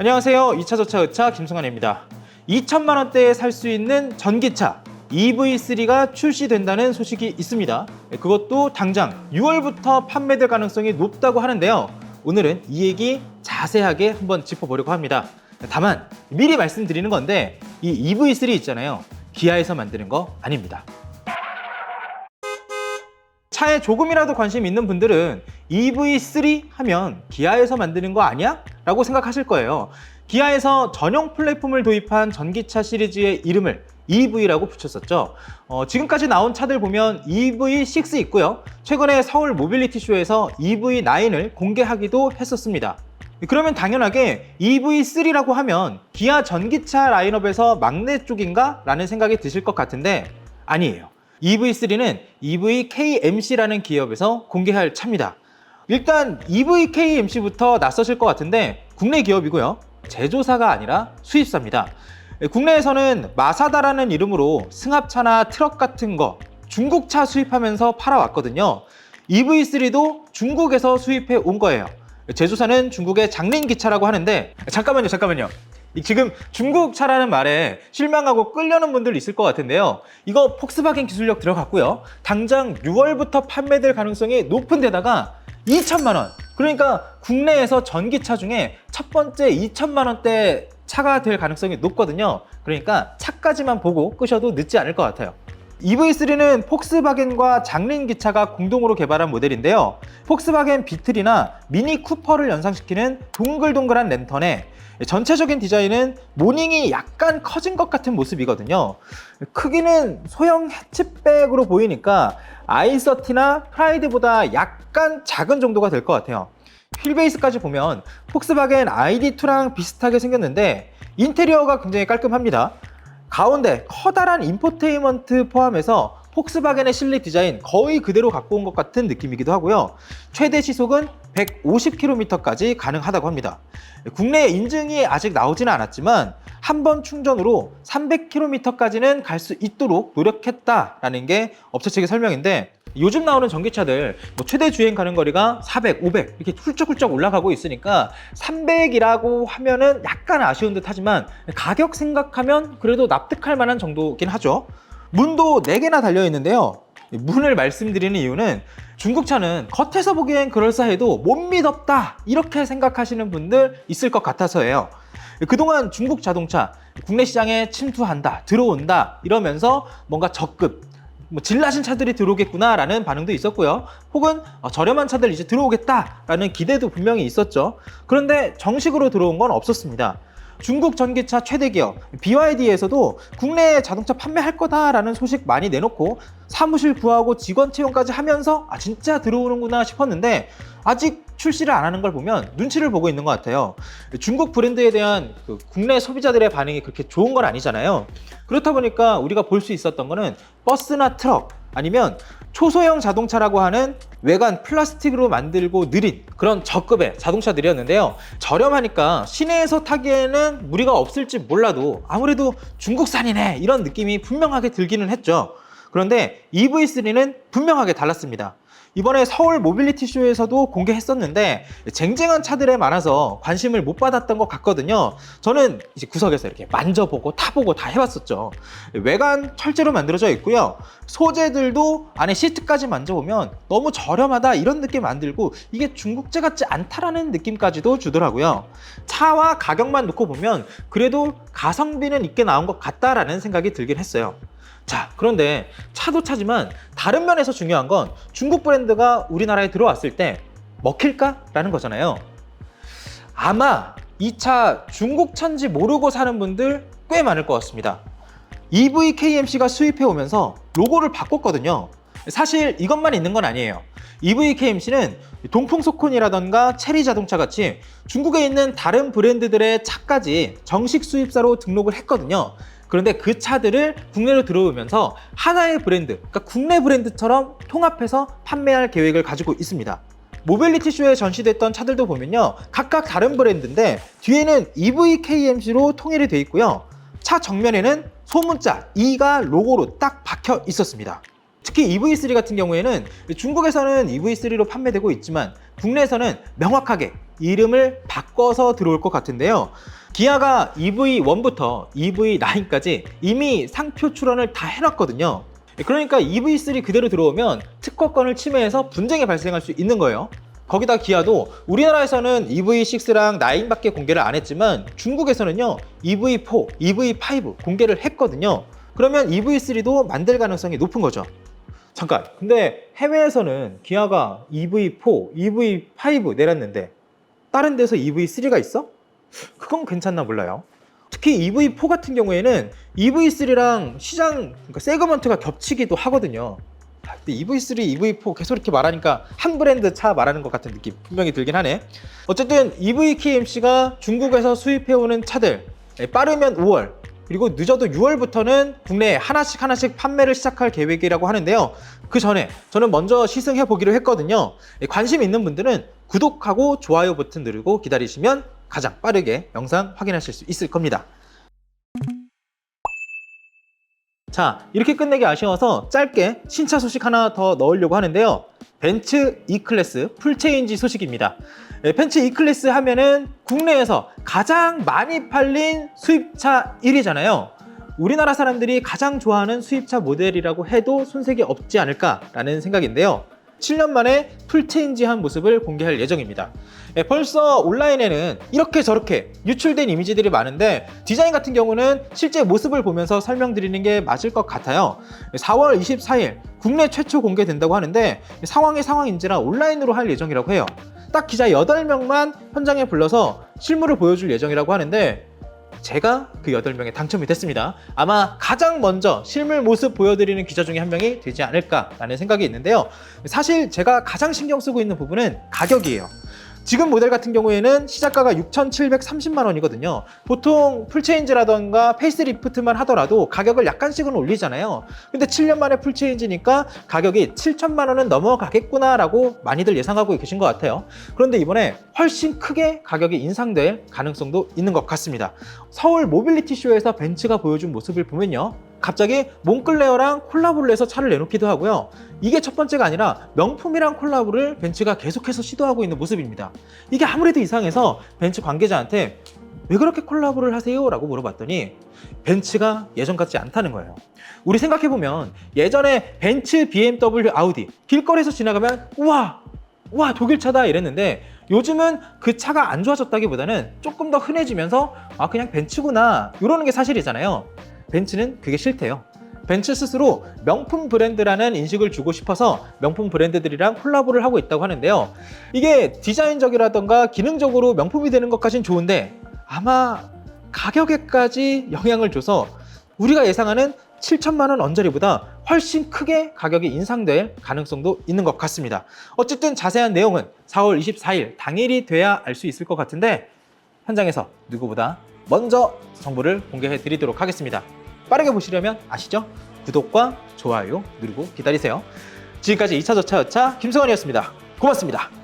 안녕하세요. 2차전차 의차 김승환입니다. 2천만 원대에 살 수 있는 전기차 EV3가 출시된다는 소식이 있습니다. 그것도 당장 6월부터 판매될 가능성이 높다고 하는데요. 오늘은 이 얘기 자세하게 한번 짚어보려고 합니다. 다만 미리 말씀드리는 건데 이 EV3 있잖아요. 기아에서 만드는 거 아닙니다. 차에 조금이라도 관심 있는 분들은 EV3 하면 기아에서 만드는 거 아니야? 라고 생각하실 거예요. 기아에서 전용 플랫폼을 도입한 전기차 시리즈의 이름을 EV라고 붙였었죠. 지금까지 나온 차들 보면 EV6 있고요. 최근에 서울 모빌리티 쇼에서 EV9을 공개하기도 했었습니다. 그러면 당연하게 EV3라고 하면 기아 전기차 라인업에서 막내 쪽인가? 라는 생각이 드실 것 같은데 아니에요. EV3는 EVKMC라는 기업에서 공개할 차입니다. 일단 EVKMC부터 낯서실 것 같은데 국내 기업이고요. 제조사가 아니라 수입사입니다. 국내에서는 마사다라는 이름으로 승합차나 트럭 같은 거 중국차 수입하면서 팔아왔거든요. EV3도 중국에서 수입해 온 거예요. 제조사는 중국의 장린기차라고 하는데 잠깐만요. 지금 중국 차라는 말에 실망하고 끌려는 분들 있을 것 같은데요. 이거 폭스바겐 기술력 들어갔고요. 당장 6월부터 판매될 가능성이 높은 데다가 2천만 원. 그러니까 국내에서 전기차 중에 첫 번째 2천만 원대 차가 될 가능성이 높거든요. 그러니까 차까지만 보고 끄셔도 늦지 않을 것 같아요. EV3는 폭스바겐과 장린 기차가 공동으로 개발한 모델인데요. 폭스바겐 비틀이나 미니 쿠퍼를 연상시키는 동글동글한 랜턴에 전체적인 디자인은 모닝이 약간 커진 것 같은 모습이거든요. 크기는 소형 해치백으로 보이니까 i30나 프라이드보다 약간 작은 정도가 될 것 같아요. 휠베이스까지 보면 폭스바겐 ID2랑 비슷하게 생겼는데 인테리어가 굉장히 깔끔합니다. 가운데 커다란 인포테인먼트 포함해서 폭스바겐의 실내 디자인 거의 그대로 갖고 온 것 같은 느낌이기도 하고요. 최대 시속은 150km까지 가능하다고 합니다. 국내 인증이 아직 나오지는 않았지만 한 번 충전으로 300km까지는 갈 수 있도록 노력했다라는 게 업체 측의 설명인데 요즘 나오는 전기차들 최대 주행 가는 거리가 400, 500 이렇게 훌쩍훌쩍 올라가고 있으니까 300이라고 하면은 약간 아쉬운 듯 하지만 가격 생각하면 그래도 납득할 만한 정도긴 하죠. 문도 4개나 달려 있는데요. 문을 말씀드리는 이유는 중국차는 겉에서 보기엔 그럴싸해도 못 믿었다 이렇게 생각하시는 분들 있을 것 같아서예요. 그동안 중국 자동차 국내 시장에 침투한다, 들어온다 이러면서 뭔가 적급 질 나신 차들이 들어오겠구나 라는 반응도 있었고요. 혹은 저렴한 차들 이제 들어오겠다라는 기대도 분명히 있었죠. 그런데 정식으로 들어온 건 없었습니다. 중국 전기차 최대 기업 BYD에서도 국내에 자동차 판매할 거다라는 소식 많이 내놓고 사무실 구하고 직원 채용까지 하면서 진짜 들어오는구나 싶었는데 아직 출시를 안 하는 걸 보면 눈치를 보고 있는 것 같아요. 중국 브랜드에 대한 국내 소비자들의 반응이 그렇게 좋은 건 아니잖아요. 그렇다 보니까 우리가 볼 수 있었던 거는 버스나 트럭 아니면 초소형 자동차라고 하는 외관 플라스틱으로 만들고 느린 그런 저급의 자동차들이었는데요. 저렴하니까 시내에서 타기에는 무리가 없을지 몰라도 아무래도 중국산이네 이런 느낌이 분명하게 들기는 했죠. 그런데 EV3는 분명하게 달랐습니다. 이번에 서울 모빌리티 쇼에서도 공개했었는데 쟁쟁한 차들에 많아서 관심을 못 받았던 것 같거든요. 저는 이제 구석에서 이렇게 만져보고 타보고 다 해봤었죠. 외관 철제로 만들어져 있고요. 소재들도 안에 시트까지 만져보면 너무 저렴하다 이런 느낌 안 들고 이게 중국제 같지 않다라는 느낌까지도 주더라고요. 차와 가격만 놓고 보면 그래도 가성비는 있게 나온 것 같다라는 생각이 들긴 했어요. 자, 그런데 차도 차지만 다른 면에서 중요한 건 중국 브랜드가 우리나라에 들어왔을 때 먹힐까? 라는 거잖아요. 아마 이 차 중국 차인지 모르고 사는 분들 꽤 많을 것 같습니다. EVKMC가 수입해 오면서 로고를 바꿨거든요. 사실 이것만 있는 건 아니에요. EVKMC는 동풍소콘이라던가 체리자동차 같이 중국에 있는 다른 브랜드들의 차까지 정식 수입사로 등록을 했거든요. 그런데 그 차들을 국내로 들어오면서 하나의 브랜드, 그러니까 국내 브랜드처럼 통합해서 판매할 계획을 가지고 있습니다. 모빌리티 쇼에 전시됐던 차들도 보면요. 각각 다른 브랜드인데 뒤에는 EVKMC로 통일이 되어 있고요. 차 정면에는 소문자 E가 로고로 딱 박혀 있었습니다. 특히 EV3 같은 경우에는 중국에서는 EV3로 판매되고 있지만 국내에서는 명확하게 이름을 바꿔서 들어올 것 같은데요. 기아가 EV1부터 EV9까지 이미 상표 출원을 다 해놨거든요. 그러니까 EV3 그대로 들어오면 특허권을 침해해서 분쟁이 발생할 수 있는 거예요. 거기다 기아도 우리나라에서는 EV6랑 9밖에 공개를 안 했지만 중국에서는요 EV4, EV5 공개를 했거든요. 그러면 EV3도 만들 가능성이 높은 거죠. 잠깐, 근데 해외에서는 기아가 EV4, EV5 내놨는데 다른 데서 EV3가 있어? 그건 괜찮나 몰라요. 특히 EV4 같은 경우에는 EV3랑 시장, 그러니까 세그먼트가 겹치기도 하거든요. 근데 EV3, EV4 계속 이렇게 말하니까 한 브랜드 차 말하는 것 같은 느낌 분명히 들긴 하네. 어쨌든 EVKMC가 중국에서 수입해오는 차들 빠르면 5월 그리고 늦어도 6월부터는 국내에 하나씩 판매를 시작할 계획이라고 하는데요. 그 전에 저는 먼저 시승해 보기로 했거든요. 관심 있는 분들은 구독하고 좋아요 버튼 누르고 기다리시면 가장 빠르게 영상 확인하실 수 있을 겁니다. 자, 이렇게 끝내기 아쉬워서 짧게 신차 소식 하나 더 넣으려고 하는데요. 벤츠 E클래스 풀체인지 소식입니다. 벤츠 E클래스 하면은 국내에서 가장 많이 팔린 수입차 1위잖아요. 우리나라 사람들이 가장 좋아하는 수입차 모델이라고 해도 손색이 없지 않을까라는 생각인데요. 7년 만에 풀체인지한 모습을 공개할 예정입니다. 벌써 온라인에는 이렇게 저렇게 유출된 이미지들이 많은데 디자인 같은 경우는 실제 모습을 보면서 설명드리는 게 맞을 것 같아요. 4월 24일 국내 최초 공개된다고 하는데 상황인지라 온라인으로 할 예정이라고 해요. 딱 기자 8명만 현장에 불러서 실물을 보여줄 예정이라고 하는데 제가 그 8명에 당첨이 됐습니다. 아마 가장 먼저 실물 모습 보여드리는 기자 중에 한 명이 되지 않을까라는 생각이 있는데요. 사실 제가 가장 신경 쓰고 있는 부분은 가격이에요. 지금 모델 같은 경우에는 시작가가 6,730만 원이거든요. 보통 풀체인지라던가 페이스리프트만 하더라도 가격을 약간씩은 올리잖아요. 근데 7년 만에 풀체인지니까 가격이 7천만 원은 넘어가겠구나 라고 많이들 예상하고 계신 것 같아요. 그런데 이번에 훨씬 크게 가격이 인상될 가능성도 있는 것 같습니다. 서울 모빌리티 쇼에서 벤츠가 보여준 모습을 보면요, 갑자기 몽클레어랑 콜라보를 해서 차를 내놓기도 하고요. 이게 첫 번째가 아니라 명품이랑 콜라보를 벤츠가 계속해서 시도하고 있는 모습입니다. 이게 아무래도 이상해서 벤츠 관계자한테 왜 그렇게 콜라보를 하세요? 라고 물어봤더니 벤츠가 예전 같지 않다는 거예요. 우리 생각해보면 예전에 벤츠, BMW, 아우디 길거리에서 지나가면 우와 독일차다 이랬는데 요즘은 그 차가 안 좋아졌다기보다는 조금 더 흔해지면서 그냥 벤츠구나 이러는 게 사실이잖아요. 벤츠는 그게 싫대요. 벤츠 스스로 명품 브랜드라는 인식을 주고 싶어서 명품 브랜드들이랑 콜라보를 하고 있다고 하는데요. 이게 디자인적이라던가 기능적으로 명품이 되는 것까진 좋은데 아마 가격에까지 영향을 줘서 우리가 예상하는 7천만 원 언저리보다 훨씬 크게 가격이 인상될 가능성도 있는 것 같습니다. 어쨌든 자세한 내용은 4월 24일 당일이 돼야 알 수 있을 것 같은데 현장에서 누구보다 먼저 정보를 공개해 드리도록 하겠습니다. 빠르게 보시려면 아시죠? 구독과 좋아요 누르고 기다리세요. 지금까지 2차 저차 여차 김승환이었습니다. 고맙습니다.